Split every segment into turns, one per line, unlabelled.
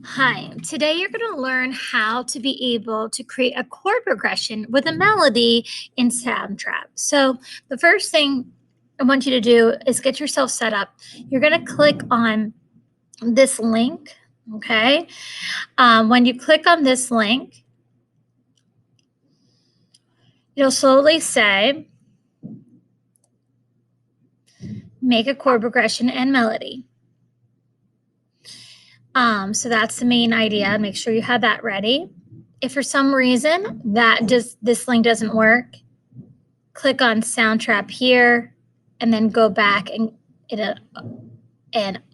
Hi, today you're going to learn how to be able to create a chord progression with a melody in Soundtrap. So, the first thing I want you to do is get yourself set up. You're going to click on this link, okay? When you click on this link, you'll slowly say, make a chord progression and melody. So that's the main idea. Make sure you have that ready. If for some reason this link doesn't work, click on Soundtrap here, and then go back and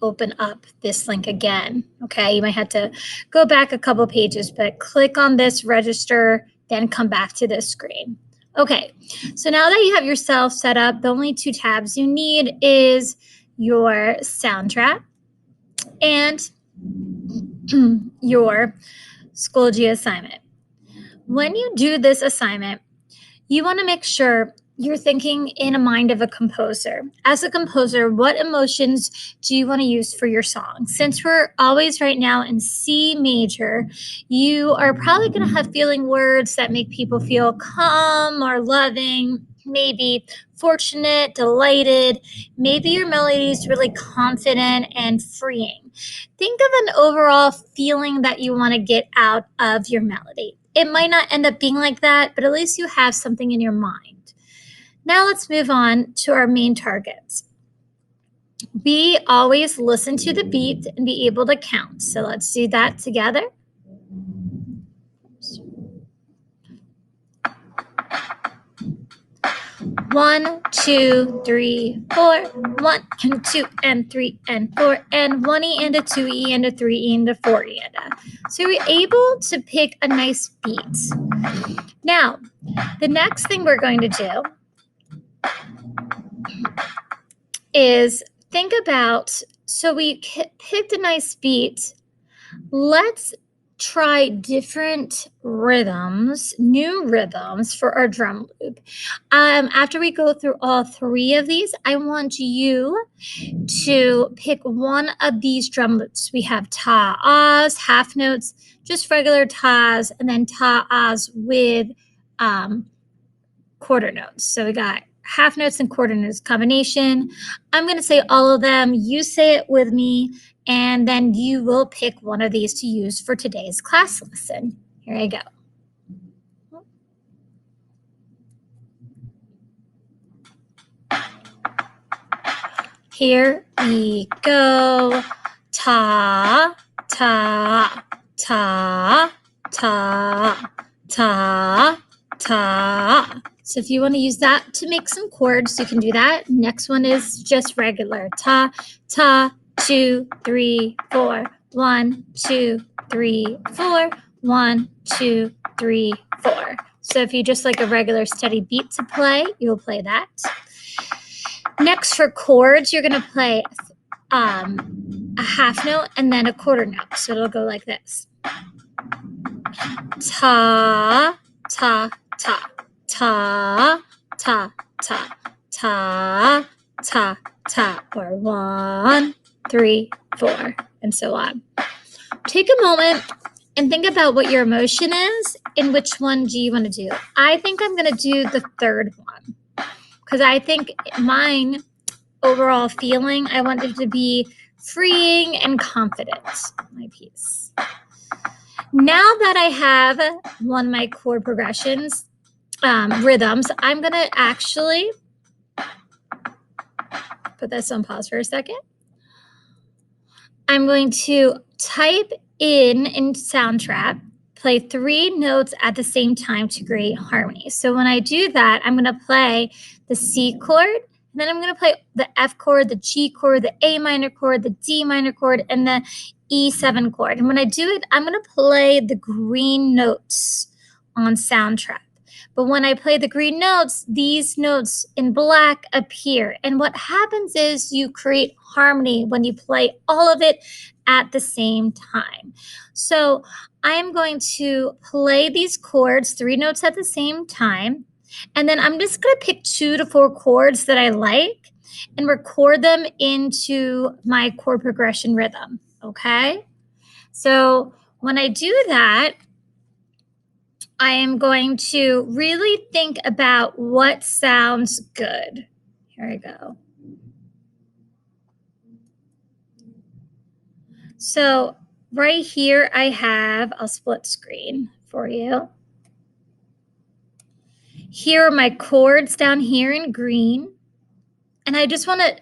open up this link again. Okay, you might have to go back a couple pages, but click on this register, then come back to this screen. Okay, so now that you have yourself set up, the only two tabs you need is your Soundtrap and your Schoology assignment. When you do this assignment, you want to make sure you're thinking in a mind of a composer. As a composer, what emotions do you want to use for your song? Since we're always right now in C major, you are probably going to have feeling words that make people feel calm or loving, maybe fortunate, delighted. Maybe your melody is really confident and freeing. Think of an overall feeling that you want to get out of your melody. It might not end up being like that, but at least you have something in your mind. Now let's move on to our main targets. We always listen to the beat and be able to count. So let's do that together. One, two, three, four. 1 and 2 and 3 and 4 and 1E and a 2E and a 3E and a 4E and a. So we're able to pick a nice beat. Now, the next thing we're going to do is think about, so we picked a nice beat. Let's try different rhythms, new rhythms for our drum loop. After we go through all three of these, I want you to pick one of these drum loops. We have ta-ahs, half notes, just regular tas, and then ta-ahs with quarter notes. So we got half notes and quarter notes combination. I'm going to say all of them. You say it with me, and then you will pick one of these to use for today's class lesson. Here I go. Here we go. Ta, ta, ta, ta, ta, ta. So if you want to use that to make some chords, you can do that. Next one is just regular. Ta, ta, 2, 3, 4. 1, 2, 3, 4. 1, 2, 3, 4. So if you just like a regular steady beat to play, you'll play that. Next, for chords, you're going to play a half note and then a quarter note. So it'll go like this. Ta, ta, ta, ta, ta, ta, ta, ta, ta, or 1, 3, 4, and so on. Take a moment and think about what your emotion is and which one do you want to do. I think I'm going to do the third one, because I think mine overall feeling, I want it to be freeing and confident, my piece. Now that I have one of my chord progressions, rhythms, I'm going to actually put this on pause for a second. I'm going to type in Soundtrap, play 3 notes at the same time to create harmony. So when I do that, I'm going to play the C chord, and then I'm going to play the F chord, the G chord, the A minor chord, the D minor chord, and the E7 chord. And when I do it, I'm going to play the green notes on Soundtrap. But when I play the green notes, these notes in black appear. And what happens is you create harmony when you play all of it at the same time. So I'm going to play these chords, 3 notes at the same time. And then I'm just going to pick 2 to 4 chords that I like and record them into my chord progression rhythm, okay? So when I do that, I am going to really think about what sounds good. Here I go. So right here I have, I'll split screen for you. Here are my chords down here in green. And I just want to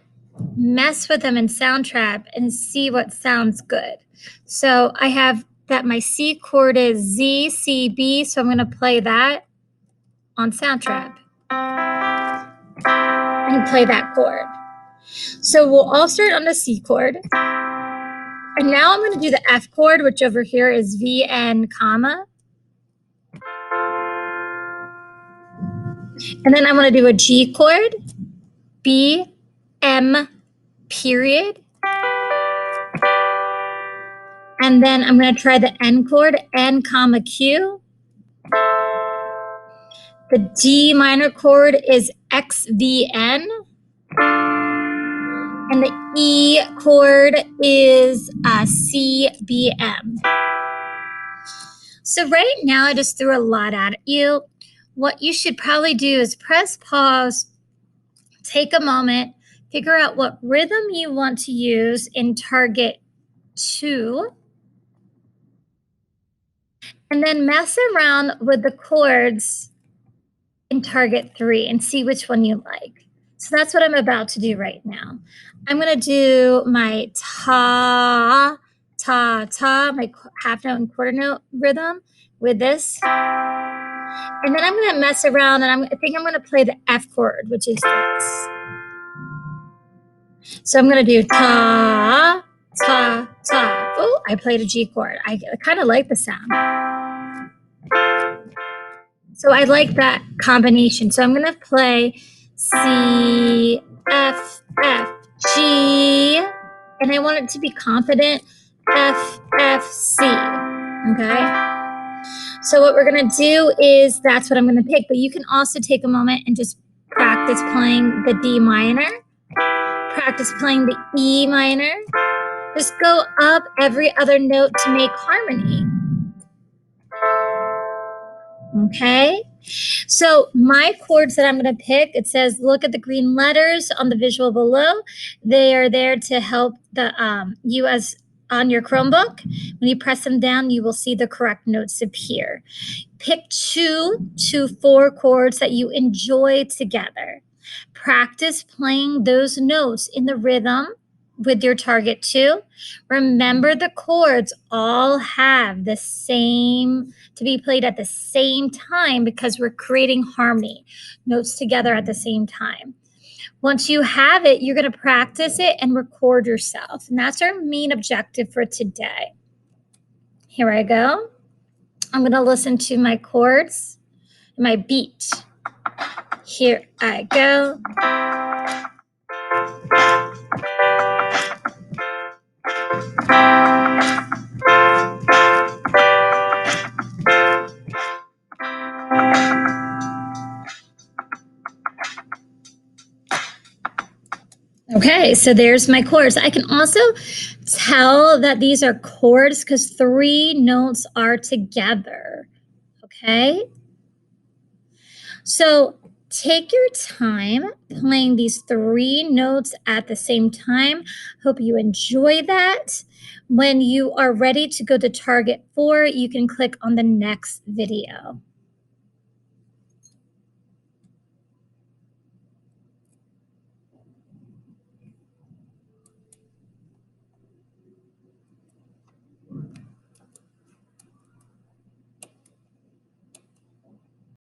mess with them in Soundtrap and see what sounds good. So I have that my C chord is Z, C, B. So I'm going to play that on Soundtrap and play that chord. So we'll all start on the C chord. And now I'm going to do the F chord, which over here is V, N, comma. And then I'm going to do a G chord, B, M, period. And then I'm going to try the N chord, N, comma, Q. The D minor chord is XVN. And the E chord is CBM. So right now I just threw a lot at you. What you should probably do is press pause, take a moment, figure out what rhythm you want to use in target 2, and then mess around with the chords in target 3 and see which one you like. So that's what I'm about to do right now. I'm going to do my ta, ta, ta, my half note and quarter note rhythm with this. And then I'm going to mess around and I think I'm going to play the F chord, which is this. So I'm going to do ta, ta, ta. Oh, I played a G chord. I kind of like the sound. So I like that combination. So I'm going to play C, F, F, G, and I want it to be confident, F, F, C, okay? So what we're going to do is that's what I'm going to pick, but you can also take a moment and just practice playing the D minor, practice playing the E minor, just go up every other note to make harmony. Okay, so my chords that I'm going to pick, it says, look at the green letters on the visual below. They are there to help you as on your Chromebook. When you press them down, you will see the correct notes appear. Pick 2 to 4 chords that you enjoy together. Practice playing those notes in the rhythm with your target 2. Remember, the chords all have the same, to be played at the same time because we're creating harmony, notes together at the same time. Once you have it, you're going to practice it and record yourself. And that's our main objective for today. Here I go. I'm going to listen to my chords, my beat. Here I go. Okay, so there's my chords. I can also tell that these are chords because 3 notes are together. Okay? So take your time playing these 3 notes at the same time. Hope you enjoy that. When you are ready to go to target 4, you can click on the next video.